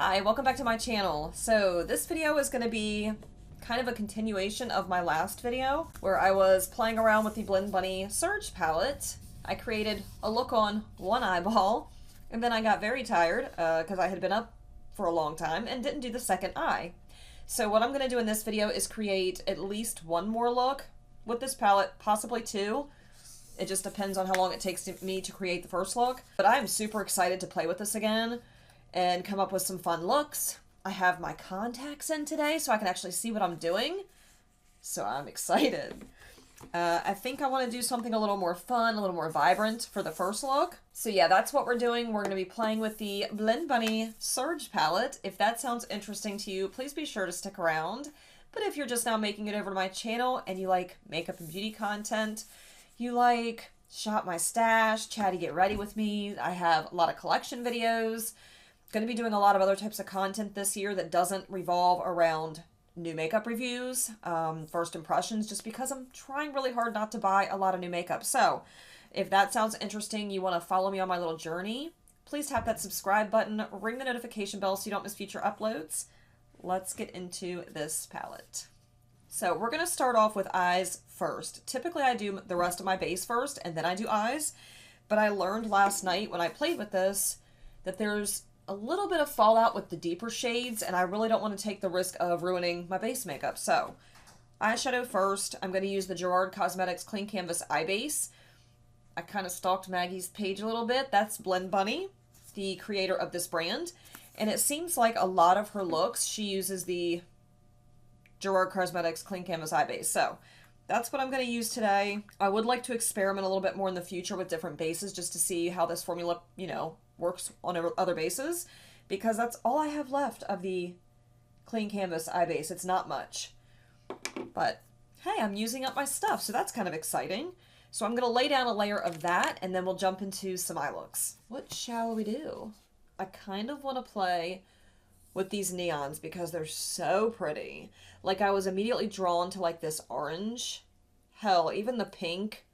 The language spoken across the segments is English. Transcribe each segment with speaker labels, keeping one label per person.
Speaker 1: Hi, welcome back to my channel. So this video is going to be kind of a continuation of my last video where I was playing around with the Blend Bunny Surge palette. I created a look on one eyeball and then I got very tired because I had been up for a long time and didn't do the second eye. So what I'm going to do in this video is create at least one more look with this palette, possibly two. It just depends on how long it takes me to create the first look. But I am super excited to play with this again and come up with some fun looks. I have my contacts in today so I can actually see what I'm doing. So I'm excited. I think I want to do something a little more fun, a little more vibrant for the first look. So yeah, that's what we're doing. We're going to be playing with the Blend Bunny Surge palette. If that sounds interesting to you, please be sure to stick around. But if you're just now making it over to my channel and you like makeup and beauty content, you like shop my stash, chatty get ready with me, I have a lot of collection videos. Going to be doing a lot of other types of content this year that doesn't revolve around new makeup reviews, first impressions, just because I'm trying really hard not to buy a lot of new makeup. So if that sounds interesting, you want to follow me on my little journey, please tap that subscribe button, ring the notification bell so you don't miss future uploads. Let's get into this palette. So we're going to start off with eyes first. Typically I do the rest of my base first and then I do eyes, but I learned last night when I played with this that there's a little bit of fallout with the deeper shades, and I really don't want to take the risk of ruining my base makeup. So, eyeshadow first. I'm going to use the Gerard Cosmetics Clean Canvas Eye Base. I kind of stalked Maggie's page a little bit. That's Blend Bunny, the creator of this brand. And it seems like a lot of her looks, she uses the Gerard Cosmetics Clean Canvas Eye Base. So, that's what I'm going to use today. I would like to experiment a little bit more in the future with different bases just to see how this formula, works on other bases, because that's all I have left of the Clean Canvas Eye Base. It's not much, but hey, I'm using up my stuff, so that's kind of exciting. So I'm going to lay down a layer of that, and then we'll jump into some eye looks. What shall we do? I kind of want to play with these neons because they're so pretty. Like, I was immediately drawn to like this orange. Hell, even the pink,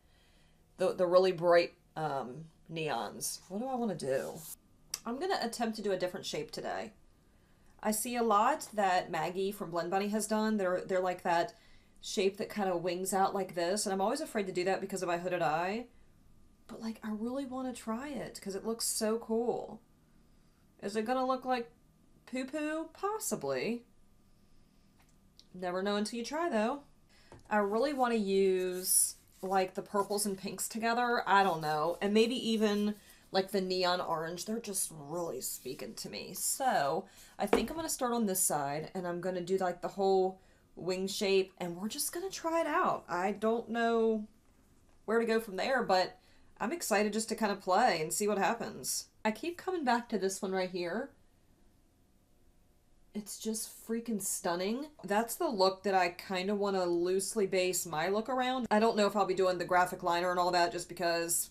Speaker 1: the really bright neons. What do I want to do? I'm going to attempt to do a different shape today. I see a lot that Maggie from Blend Bunny has done. They're like that shape that kind of wings out like this, and I'm always afraid to do that because of my hooded eye. But like, I really want to try it because it looks so cool. Is it going to look like poo-poo? Possibly. Never know until you try, though. I really want to use like the purples and pinks together. I don't know. And maybe even like the neon orange. They're just really speaking to me. So I think I'm going to start on this side and I'm going to do like the whole wing shape and we're just going to try it out. I don't know where to go from there, but I'm excited just to kind of play and see what happens. I keep coming back to this one right here. It's just freaking stunning. That's the look that I kind of want to loosely base my look around. I don't know if I'll be doing the graphic liner and all that just because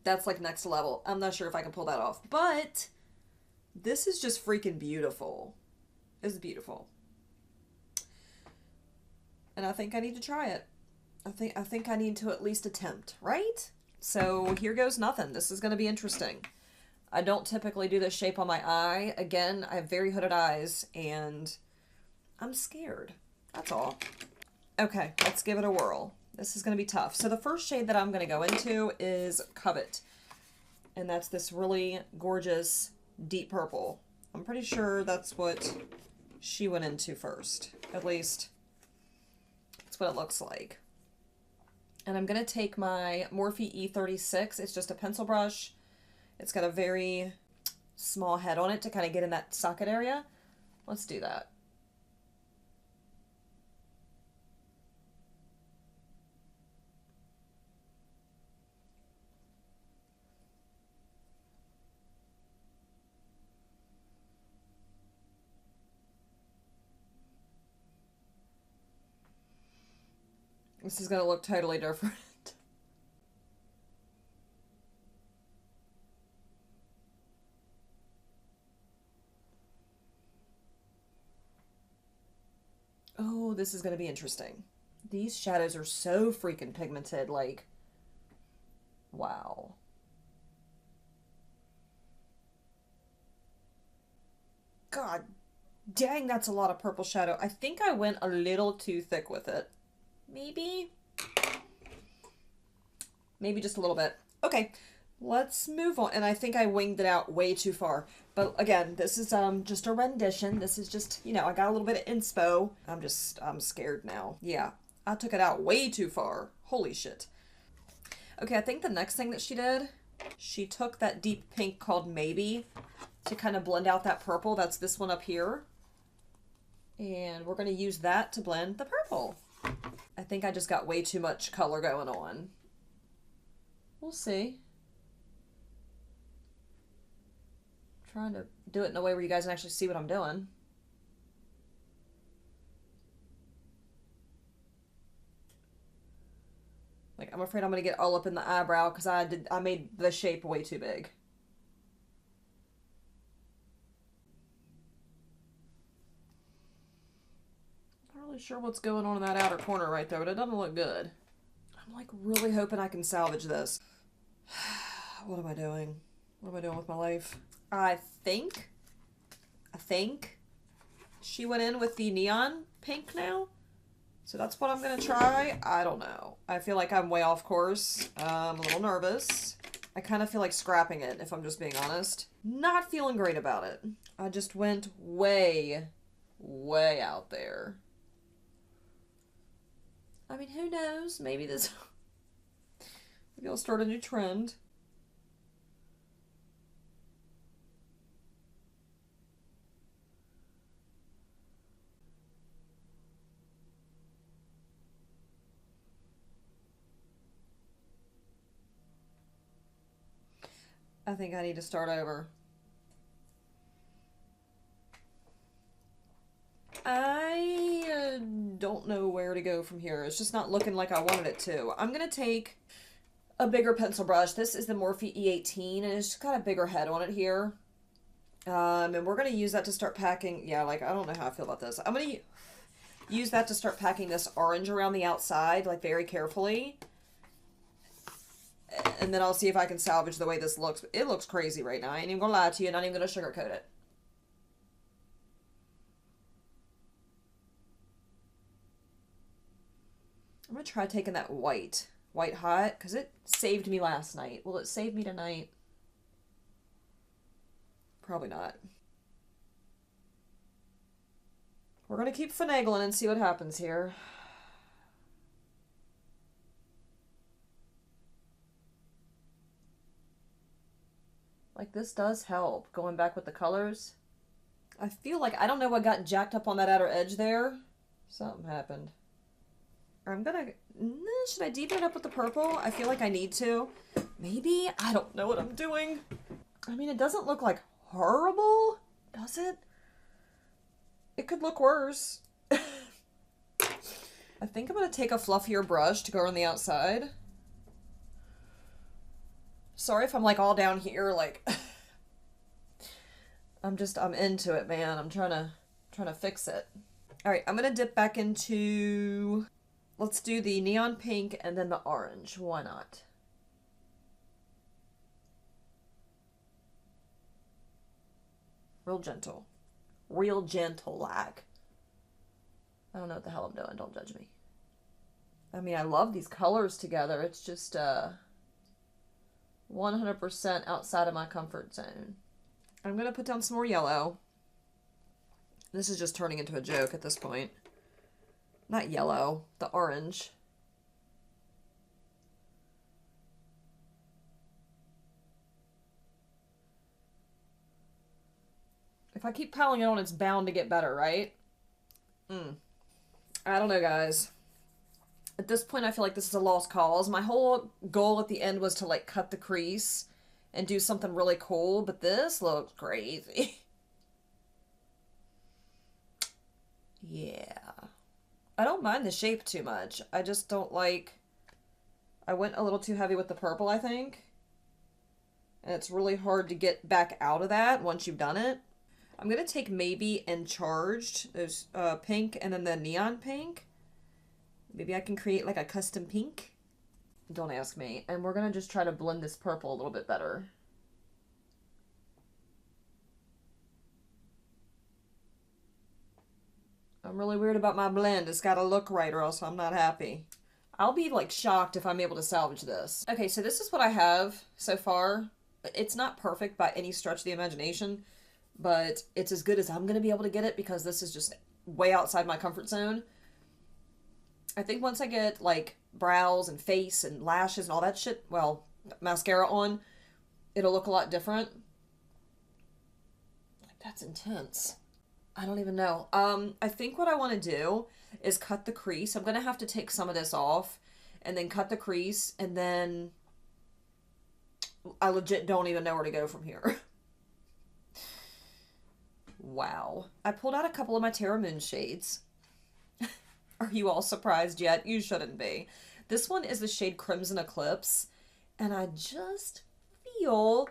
Speaker 1: that's like next level. I'm not sure if I can pull that off. But this is just freaking beautiful. It's beautiful. And I think I need to try it. I think I need to at least attempt, right? So here goes nothing. This is going to be interesting. I don't typically do this shape on my eye. Again, I have very hooded eyes, and I'm scared. That's all. Okay, let's give it a whirl. This is going to be tough. So the first shade that I'm going to go into is Covet, and that's this really gorgeous deep purple. I'm pretty sure that's what she went into first. At least, that's what it looks like. And I'm going to take my Morphe E36. It's just a pencil brush. It's got a very small head on it to kind of get in that socket area. Let's do that. This is going to look totally different. Oh, this is going to be interesting. These shadows are so freaking pigmented, like, wow. God dang, that's a lot of purple shadow. I think I went a little too thick with it. Maybe? Maybe just a little bit. Okay, let's move on. And I think I winged it out way too far. But again, this is just a rendition. This is just, you know, I got a little bit of inspo. I'm scared now. Yeah, I took it out way too far. Holy shit. Okay, I think the next thing that she did, she took that deep pink called Maybe to kind of blend out that purple. That's this one up here. And we're going to use that to blend the purple. I think I just got way too much color going on. We'll see. I'm trying to do it in a way where you guys can actually see what I'm doing. Like, I'm afraid I'm going to get all up in the eyebrow because I made the shape way too big. Not really sure what's going on in that outer corner right there, but it doesn't look good. I'm like really hoping I can salvage this. What am I doing? What am I doing with my life? I think she went in with the neon pink now. So that's what I'm going to try. I don't know. I feel like I'm way off course. I'm a little nervous. I kind of feel like scrapping it, if I'm just being honest. Not feeling great about it. I just went way, way out there. I mean, who knows? Maybe maybe I'll start a new trend. I think I need to start over. I don't know where to go from here. It's just not looking like I wanted it to. I'm going to take a bigger pencil brush. This is the Morphe E18, and it's just got a bigger head on it here. And we're going to use that to start packing. Yeah, like, I don't know how I feel about this. I'm going to use that to start packing this orange around the outside, like, very carefully. And then I'll see if I can salvage the way this looks. It looks crazy right now. I ain't even gonna lie to you. Not even gonna sugarcoat it. I'm gonna try taking that white hot, because it saved me last night. Will it save me tonight? Probably not. We're gonna keep finagling and see what happens here. Like, this does help, going back with the colors. I feel like, I don't know what got jacked up on that outer edge there. Something happened. I'm gonna, should I deepen it up with the purple? I feel like I need to. Maybe? I don't know what I'm doing. I mean, it doesn't look like horrible, does it? It could look worse. I think I'm gonna take a fluffier brush to go on the outside. Sorry if I'm like all down here, like I'm into it, man. I'm trying to fix it. All right, I'm gonna dip back into, let's do the neon pink and then the orange. Why not? Real gentle. Real gentle like. I don't know what the hell I'm doing. Don't judge me. I mean, I love these colors together. It's just 100% outside of my comfort zone. I'm going to put down some more yellow. This is just turning into a joke at this point. Not yellow, the orange. If I keep piling it on, it's bound to get better, right? I don't know, guys. At this point, I feel like this is a lost cause. My whole goal at the end was to, like, cut the crease and do something really cool, but this looks crazy. Yeah. I don't mind the shape too much. I just don't like... I went a little too heavy with the purple, I think. And it's really hard to get back out of that once you've done it. I'm going to take Maybe and Charged. There's pink and then the neon pink. Maybe I can create like a custom pink. Don't ask me. And we're going to just try to blend this purple a little bit better. I'm really weird about my blend. It's got to look right or else I'm not happy. I'll be like shocked if I'm able to salvage this. Okay, so this is what I have so far. It's not perfect by any stretch of the imagination, but it's as good as I'm going to be able to get it because this is just way outside my comfort zone. I think once I get like brows and face and lashes and all that shit, well, mascara on, it'll look a lot different. Like, that's intense. I don't even know. I think what I want to do is cut the crease. I'm going to have to take some of this off and then cut the crease, and then I legit don't even know where to go from here. Wow. I pulled out a couple of my Terra Moon shades. Are you all surprised yet? You shouldn't be. This one is the shade Crimson Eclipse, and I just feel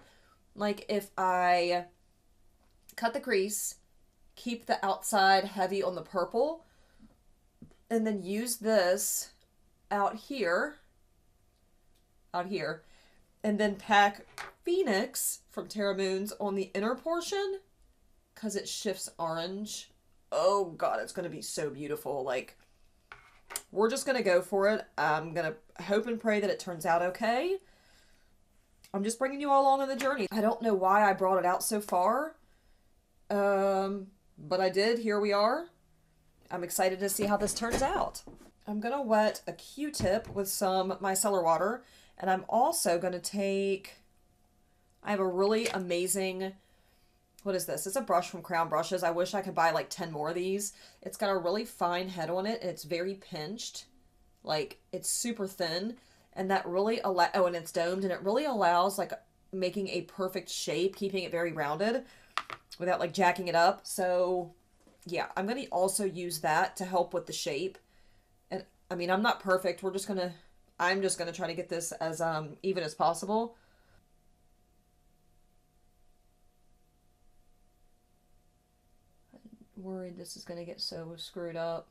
Speaker 1: like if I cut the crease, keep the outside heavy on the purple, and then use this out here, and then pack Phoenix from Terra Moons on the inner portion, because it shifts orange. Oh god, it's going to be so beautiful. Like, we're just going to go for it. I'm going to hope and pray that it turns out okay. I'm just bringing you all along on the journey. I don't know why I brought it out so far. But I did. Here we are. I'm excited to see how this turns out. I'm going to wet a Q-tip with some micellar water. And I'm also going to take... I have a really amazing... What is this? It's a brush from Crown Brushes. I wish I could buy like 10 more of these. It's got a really fine head on it, and it's very pinched. Like, it's super thin. And that really oh, and it's domed, and it really allows like making a perfect shape, keeping it very rounded without like jacking it up. So yeah, I'm going to also use that to help with the shape. And I mean, I'm not perfect. I'm just going to try to get this as even as possible. I'm worried this is going to get so screwed up.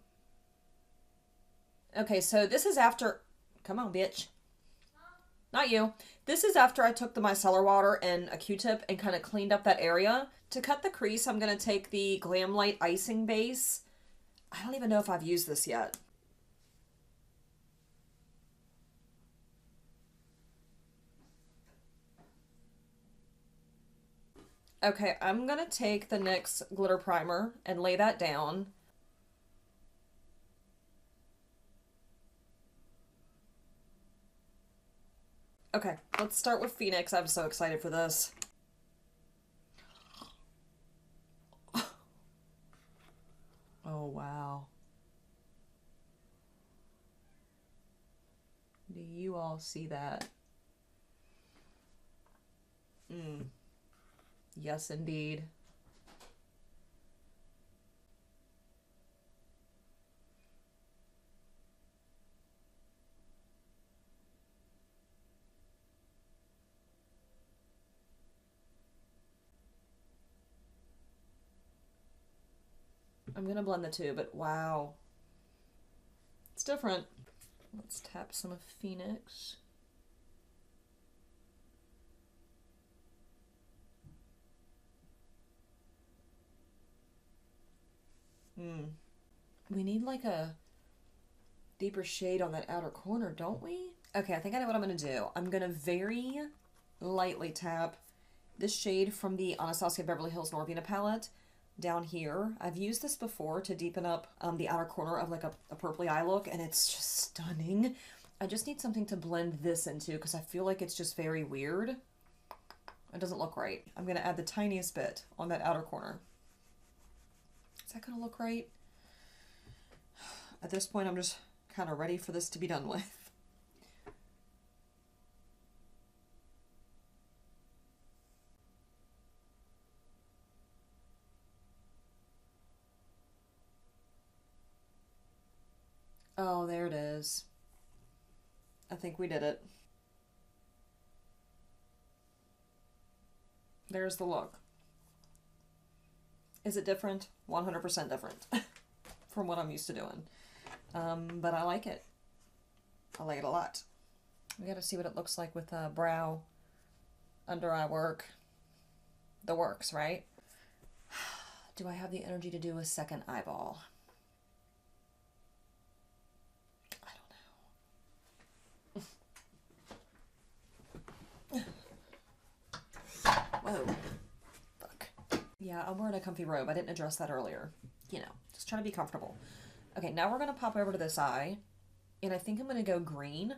Speaker 1: Okay, so this is after... Come on, bitch. Not you. This is after I took the micellar water and a Q-tip and kind of cleaned up that area. To cut the crease, I'm going to take the Glam Light Icing Base. I don't even know if I've used this yet. Okay, I'm going to take the NYX Glitter Primer and lay that down. Okay, let's start with Phoenix. I'm so excited for this. Oh, wow. Do you all see that? Yes, indeed. I'm gonna blend the two, but wow. It's different. Let's tap some of Phoenix. We need like a deeper shade on that outer corner, don't we? Okay, I think I know what I'm gonna do. I'm gonna very lightly tap this shade from the Anastasia Beverly Hills Norvina palette down here. I've used this before to deepen up the outer corner of like a purpley eye look, and it's just stunning. I just need something to blend this into because I feel like it's just very weird. It doesn't look right. I'm going to add the tiniest bit on that outer corner. Is that going to look right? At this point, I'm just kind of ready for this to be done with. Oh, there it is. I think we did it. There's the look. Is it different? 100% different from what I'm used to doing. But I like it. I like it a lot. We gotta see what it looks like with brow, under eye work. The works, right? Do I have the energy to do a second eyeball? Yeah, I'm wearing a comfy robe. I didn't address that earlier. You know, just trying to be comfortable. Okay, now we're going to pop over to this eye. And I think I'm going to go green.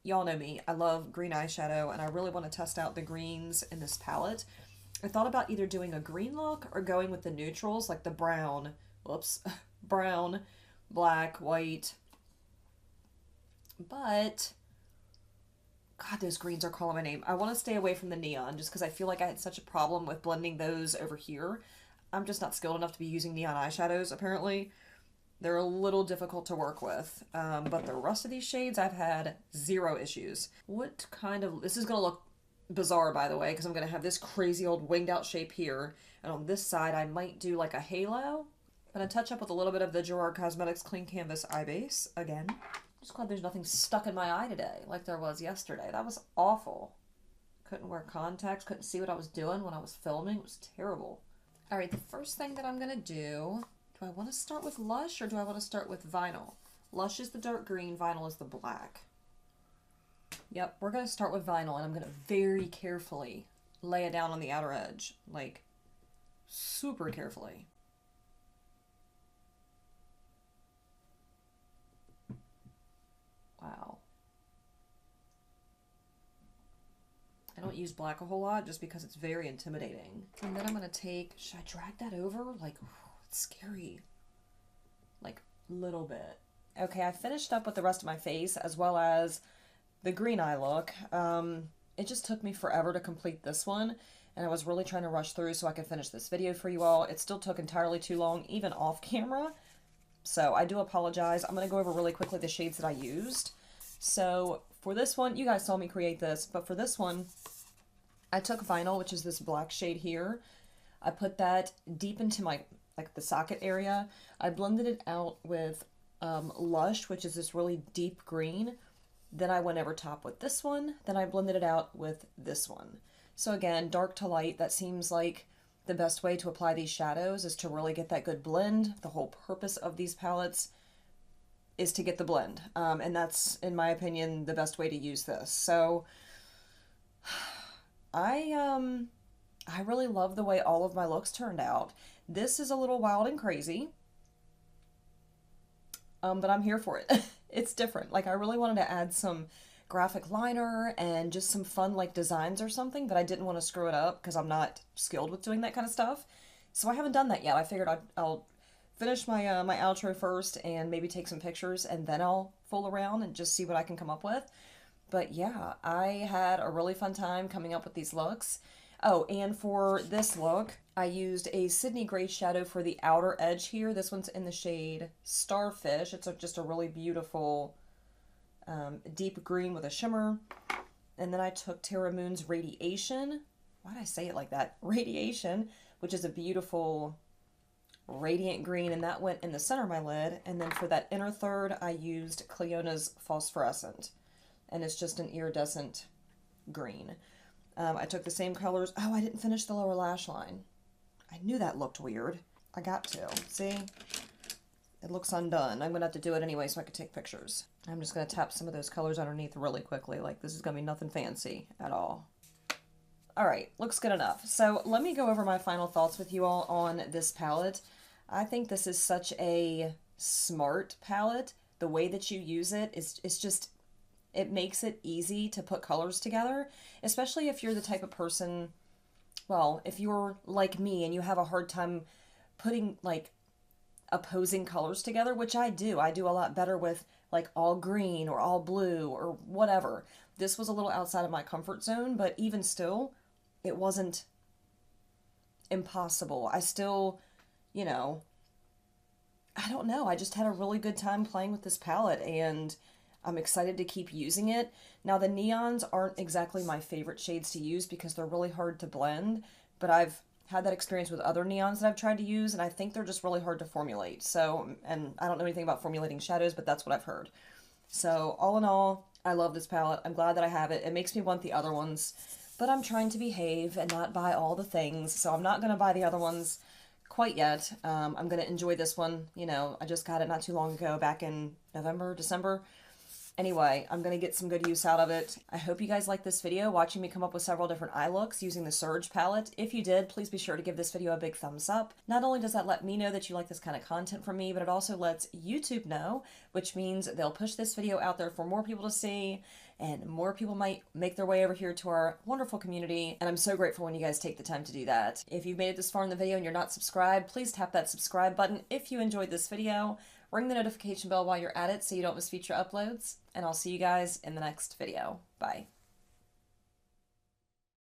Speaker 1: Y'all know me. I love green eyeshadow, and I really want to test out the greens in this palette. I thought about either doing a green look or going with the neutrals, like the brown, whoops, brown, black, white. But, God, those greens are calling my name. I want to stay away from the neon just because I feel like I had such a problem with blending those over here. I'm just not skilled enough to be using neon eyeshadows, apparently. They're a little difficult to work with, but the rest of these shades I've had zero issues. What kind of... This is going to look bizarre, by the way, because I'm going to have this crazy old winged out shape here, and on this side I might do like a halo. I'm going to touch up with a little bit of the Gerard Cosmetics Clean Canvas Eye Base again. I'm just glad there's nothing stuck in my eye today like there was yesterday. That was awful. Couldn't wear contacts, couldn't see what I was doing when I was filming. It was terrible. Alright, the first thing that I'm going to do... Do I want to start with Lush or do I want to start with Vinyl? Lush is the dark green, Vinyl is the black. Yep, we're going to start with Vinyl, and I'm going to very carefully lay it down on the outer edge. Like, super carefully. Wow. I don't use black a whole lot just because it's very intimidating. And then I'm going to take... Should I drag that over? Like... Scary. Like, little bit. Okay, I finished up with the rest of my face as well as the green eye look. It just took me forever to complete this one, and I was really trying to rush through so I could finish this video for you all. It still took entirely too long, even off camera, so I do apologize. I'm going to go over really quickly the shades that I used. So for this one, you guys saw me create this, but for this one, I took Vinyl, which is this black shade here. I put that deep into my like the socket area. I blended it out with Lush, which is this really deep green. Then I went over top with this one. Then I blended it out with this one. So again, dark to light, that seems like the best way to apply these shadows is to really get that good blend. The whole purpose of these palettes is to get the blend. And that's, in my opinion, the best way to use this. So I really love the way all of my looks turned out. This is a little wild and crazy, but I'm here for it. It's different. Like, I really wanted to add some graphic liner and just some fun, like, designs or something, but I didn't want to screw it up because I'm not skilled with doing that kind of stuff. So I haven't done that yet. I figured I'll finish my my outro first and maybe take some pictures, and then I'll fool around and just see what I can come up with. But yeah, I had a really fun time coming up with these looks. Oh, and for this look, I used a Sydney Gray shadow for the outer edge here. This one's in the shade Starfish. It's just a really beautiful deep green with a shimmer. And then I took Terra Moon's Radiation. Why did I say it like that? Radiation, which is a beautiful radiant green, and that went in the center of my lid. And then for that inner third, I used Cleona's Phosphorescent, and it's just an iridescent green. I took the same colors. Oh, I didn't finish the lower lash line. I knew that looked weird. I got to. See? It looks undone. I'm going to have to do it anyway so I can take pictures. I'm just going to tap some of those colors underneath really quickly. Like, this is going to be nothing fancy at all. Alright, looks good enough. So let me go over my final thoughts with you all on this palette. I think this is such a smart palette. The way that you use it is just... It makes it easy to put colors together, especially if you're the type of person, well, if you're like me and you have a hard time putting, like, opposing colors together, which I do. I do a lot better with, like, all green or all blue or whatever. This was a little outside of my comfort zone, but even still, it wasn't impossible. I still, you know, I don't know. I just had a really good time playing with this palette, and I'm excited to keep using it. Now, the neons aren't exactly my favorite shades to use because they're really hard to blend, but I've had that experience with other neons that I've tried to use, and I think they're just really hard to formulate. So, and I don't know anything about formulating shadows, but that's what I've heard. So, all in all, I love this palette. I'm glad that I have it. It makes me want the other ones, but I'm trying to behave and not buy all the things, so I'm not going to buy the other ones quite yet. I'm going to enjoy this one. You know, I just got it not too long ago, back in November, December. Anyway, I'm going to get some good use out of it. I hope you guys liked this video, watching me come up with several different eye looks using the Surge palette. If you did, please be sure to give this video a big thumbs up. Not only does that let me know that you like this kind of content from me, but it also lets YouTube know, which means they'll push this video out there for more people to see, and more people might make their way over here to our wonderful community, and I'm so grateful when you guys take the time to do that. If you've made it this far in the video and you're not subscribed, please tap that subscribe button if you enjoyed this video. Ring the notification bell while you're at it so you don't miss future uploads, and I'll see you guys in the next video. Bye.